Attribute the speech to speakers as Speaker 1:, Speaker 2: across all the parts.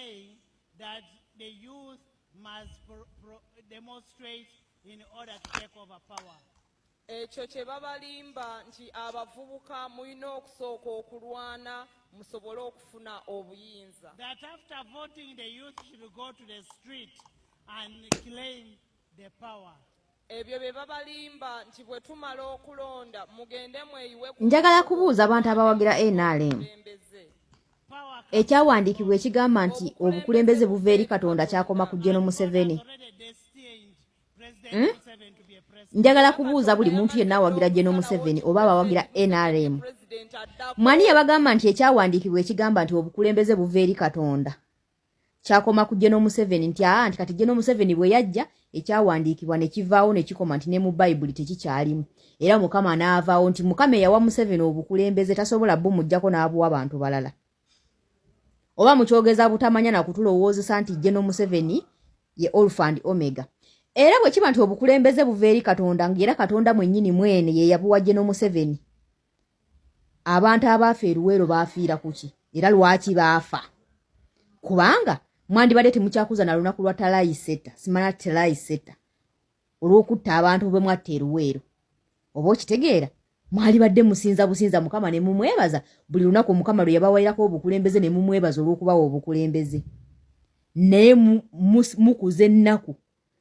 Speaker 1: saying that the youth must demonstrate in order to take over power.
Speaker 2: Ekyo kye babalimba nti abavubuka mulina okusooka okulwana musobole okufuna obuyinza.
Speaker 1: That after voting the youth should go to the street and claim the power.
Speaker 2: Ebyo bye babalimba nti bwe tumala okulonda mugende mweyiwe.
Speaker 3: Njagala kubuuza abantu abawagira NRM. Ekyawandiikibwa ekigamba nti obukulembeze buva eri Katonda kyakoma ku General Museveni. Njagala kubuuza buli muntu yenna awagira General Museveni oba abawagira NRM. Mwani yabagamba nti ekyawandiikibwa ekigamba nti obukulembeze buva eri Katonda kyakoma ku General Museveni nti nti kati General Museveni bwe yajja ekyawandiikibwa ne kivaawo ne kikoma nti ne mu Bayibuli tekikyalimu. Era Mukama n'avaawo nti Mukama yawa Museveni obukulembeze tasobola bumujjako n'abuwa abantu balala. Oba mukyogeza butamanya na kutulowoozesa nti General Museveni ye Alpha and Omega. Era bwe kiba nti obukulembeze buva eri Katonda ng'era Katonda mwennyini mwene ye yabuwa General Museveni. Abantu abaafa eruweero baafiira kuki? Era lwaki baafa? Kubanga mwandibadde temukyakuza na lunaku lwa Talaayi Seta, simana Talaayi Seta. Olw'okutta abantu bwe mwatta eruweero. Oba okitegeera? Mwalibadde musinza businza Mukama ne mumwebaza buli lunaku Mukama lwe yabawairako obukulembeze ne mumwebaza olw'okubawa obukulembeze. Naye mukuze ennaku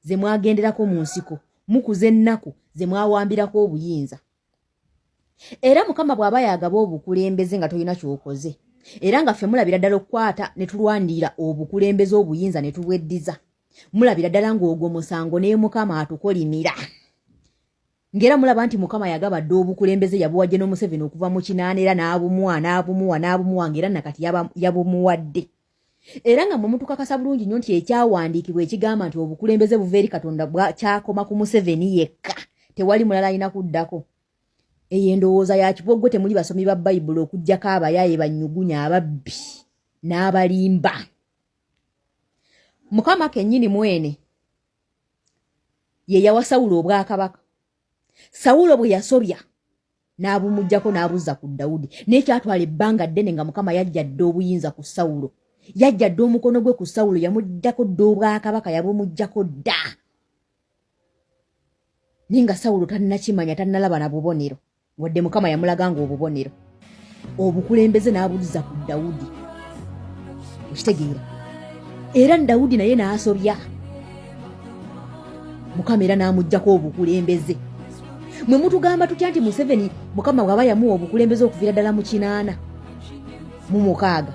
Speaker 3: ze mwagenderako mu nsiko, mukuze ennaku ze mwawambirako obuyinza. Era Mukama bw'aba yagaba obukulembeze nga tolina ky'okoze. Era nga ffe mulabira ddala okukwata ne tulwanirira obukulembeze obuyinza ne tubweddiza. Mulabira ddala ng'ogwo musango ne Mukama atukolimira. Ngera mulaba nti Mukama yagaba ddo obukulembeze yabuwa General Museveni okuva mu kinaana era n'abumuwa ngera nakati yabumuwadde. Era nga mwe mutukakasa bulungi nnyo nti ekyawandiikibwa ekigamba nti obukulembeze buva eri Katonda kyakoma ku Museveni yekka. Tewali mulala alina kuddako. Eyo endowooza ya kibogwe temuli basomi ba Bayibuli okuggyako abayaaye bannyugunya ababbi n'abalimba. Mukama kennyini mwene ye yawa Sawulo obwakabaka. Sawulo bwe yasobya n'abumuggyako n'abuzza ku Dawudi. N'ekyatwala ebbanga ddene nga Mukama yajja dda obuyinza ku Sawulo. Yajja dda omukono gwe ku Sawulo yamuddako dda obwakabaka yabumuggyako dda. Ninga Sawulo tannakimanya tannalaba na bubonero. Wadde Mukama yamulaganga obubonero. Obukulembeze n'abuzza ku Dawudi. Okitegeera? Era Dawudi naye n'asobya. Mukama era n'amuggyako obukulembeze. Mwe mutugamba tutya nti Museveni Mukama bw'aba yamuwa obukulembeze okuviira ddala mu kinaana mu mukaaga.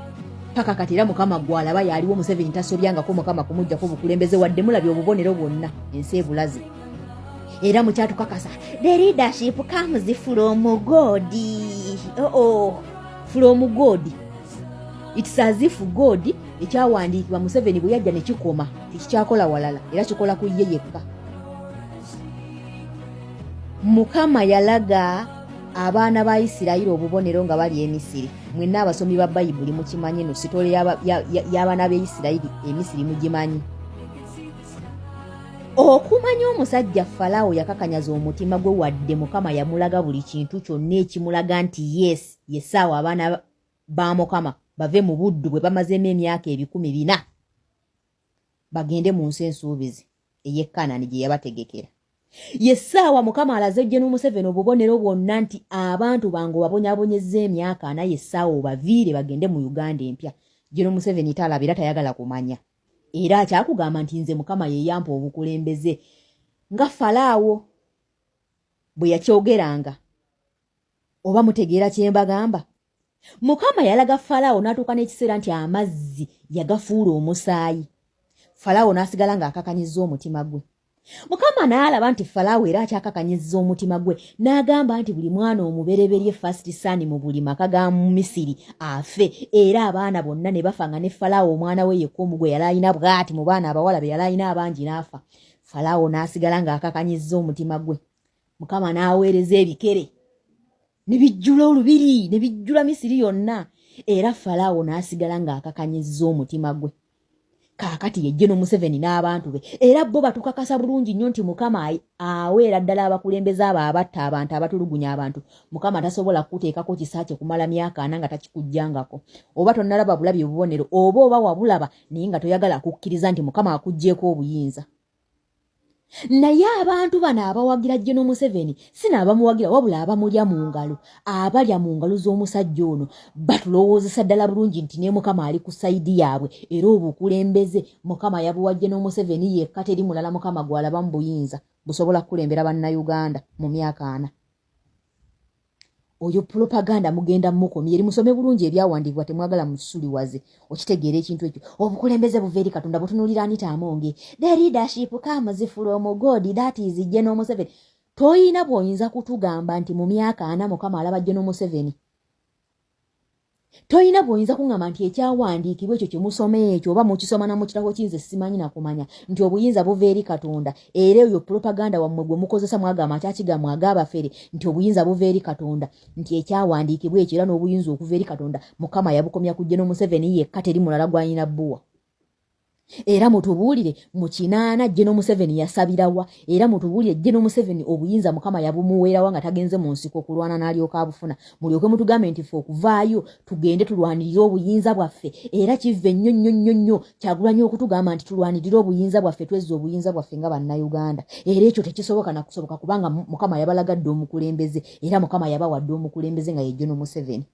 Speaker 3: Paka kati era Mukama gw'alaba yaliwo Museveni tasobyangako Mukama kumuggyako obukulembeze wadde mulabye obubonero bwonna ensi ebulaze. Era mukyatukakasa the leadership comes from God. From God. It's as if God ekyawandiikibwa Museveni bwe yajja ne kikoma tekikyakola walala era kikola ku ye yekka. Mukama yalaga abaana ba Isirayiri obubonero nga bali Emisiri. Mwenna abasomi ba Bayibuli mukimanyi no sitole y'abaana ba Isirayiri Emisiri mugimanyi. Okumanya omusajja Falaawo yakakanyaza omutima gwe wadde Mukama yamulaga buli kintu kyonna ekimulaga nti yes yesaawa abaana ba Mukama bave mu buddu bwe bamazeemu emyaka 400 bagende mu nsi ensuubizi ey'e Kanaani gye yabategekera. Yesaawa Mukama alaze General Museveni obubonero bwonna nti abantu bange babonyabonyezza emyaka 4 yesaawa obaviire bagende mu Uganda empya. General Museveni talabira tayagala kumanya. Era akyakugamba nti nze Mukama ye yampa obukulembeze nga Falaawo bwe yakyogeranga. Oba mutegeera kye mbagamba? Mukama yalaga Falaawo n'atuuka n'ekiseera nti amazzi yagafuula omusaayi. Falaawo n'asigala ng'akakanyizza omutima gwe. Mukama n'alaba nti Falaawo era akyakakanyizza omutima gwe n'agamba nti buli mwana omubereberye first son mu buli maka ga Misiri afe. Era abaana bonna ne bafa nga ne Falaawo omwana we yekka omu gwe yali alina bw'ati mu baana abawala be yali alina abangi n'afa. Falaawo n'asigala ng'akakanyizza omutima gwe. Mukama n'aweereza ebikere ne bijjula olubiri ne bijjula Misiri yonna. Era Falaawo n'asigala ng'akakanyizza omutima gwe. kaakati ye General Museveni n'abantu be era bo batukakasa bulungi nnyo nti Mukama aweera ddala abakulembeze abo abatta abantu abatulugunya abantu Mukama tasobola kuteekako kisaakye kumala myaka 4 nga takikujjangako oba tonnalaba bulabi obubonero oba wabulaba naye nga toyagala kukkiriza nti Mukama akuggyeko obuyinza naye abantu bano abawagira General Museveni sinaabamuwagira wabula abamulya mu ngalo abalya mu ngalo z'omusajja ono batulowoozesa ddala bulungi nti ne Mukama ali ku sayidi yaabwe era obukulembeze Mukama yabuwa General Museveni yekka teri mulala Mukama gw'alaba mu buyinza busobola kukulembera bannayuganda mu myaka 4 oyo propaganda mugenda mukomye eri musome bulungi ebyawandiikibwa temwagala musuliwaze okitegeera ekintu ekyo obukulembeze buva eri Katonda butunulira Anita Amonge the leadership comes from God that is General Museveni toyina bw'oyinza kutugamba nti mu myaka 4 Mukama alaba General Museveni toyina bw'oyinza kuŋŋamba nti ekyawandiikibwa ekyo kye musome ekyo oba mukisoma na mukirako kiyinza simanyi na kumanya nti obuyinza buva eri Katonda era eyo propaganda wammwe gwe mukozesa mwagamba akyakigamwe agabafere nti obuyinza buva eri Katonda nti ekyawandiikibwa ekyo era n'obuyinza okuva eri Katonda Mukama yabukomya ku General Museveni yekka teri mulala gw'alina bbuwa era mutubuulire mu 8 General Museveni yasabirawa era mutubuulire General Museveni obuyinza Mukama yabumuweerawa nga tagenze mu nsiko kulwana n'alyoka abufuna mulyoke mutugambe nti fe okuvaayo tugende tulwanirire obuyinza bwaffe era kive nnyo Kyagulanyi okutugamba nti tulwanirire obuyinza bwaffe twezza obuyinza bwaffe nga bannayuganda era ekyo tekisoboka na kusoboka kubanga Mukama yabalagadde omukulembeze era Mukama yabawadde omukulembeze nga ye General Museveni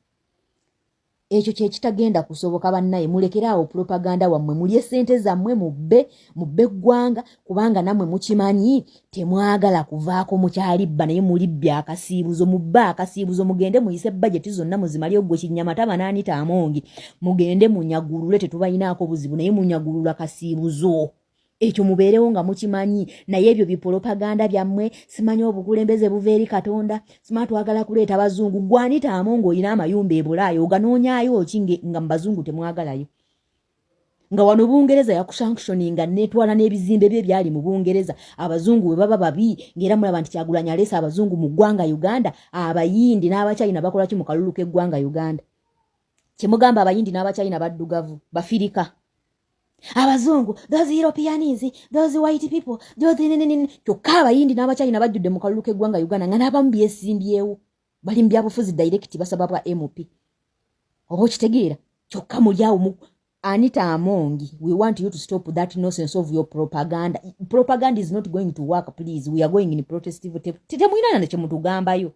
Speaker 3: ekyo kye kitagenda kusoboka bannaye mulekeraawo propaganda wammwe mulye ssente zammwe mubbe eggwanga kubanga nammwe mukimanyi temwagala kuvaako mukyalibba naye mulibbe akasiibuzo mubbe akasiibuzo mugende muyise bajeti zonna muzimali ogwo Kinyamataba n'Anita Amonge mugende munyagulule tetubayinaako buzibu naye munyagulula kasiibuzo ekyo mubeerewo nga mukimanyi naye ebyo bipropaganda byammwe simanyi obukulembeze buva eri Katonda simanyi twagala kuleeta bazungu gwe Anita Amonge oyina amayumba e Bulaayo oganoonyaayo ki nga mu bazungu temwagalayo nga wano Bungereza yakusanctioninga netwala n'ebizimbe bye byali mu Bungereza abazungu we baba babi ngera mulaba nti Kyagulanyi aleesa abazungu mu ggwanga Uganda abayindi n'abachina bakola ki mu kalulu k'eggwanga Uganda kyemugamba abayindi n'abachina baddugavu bafirika abazungu those Europeans those white people those kyokka abayindi n'abachina bajjudde mu kalulu k'eggwanga Uganda nga n'abamu byesimbyewo bali mu byabufuzi direct basaba bwa MP oba okitegeera kyokka mulyawo Anita Amonge, we want you to stop that nonsense of your propaganda. Propaganda is not going to work, please. We are going in protestive. Tetemwina na kye mutugambayo.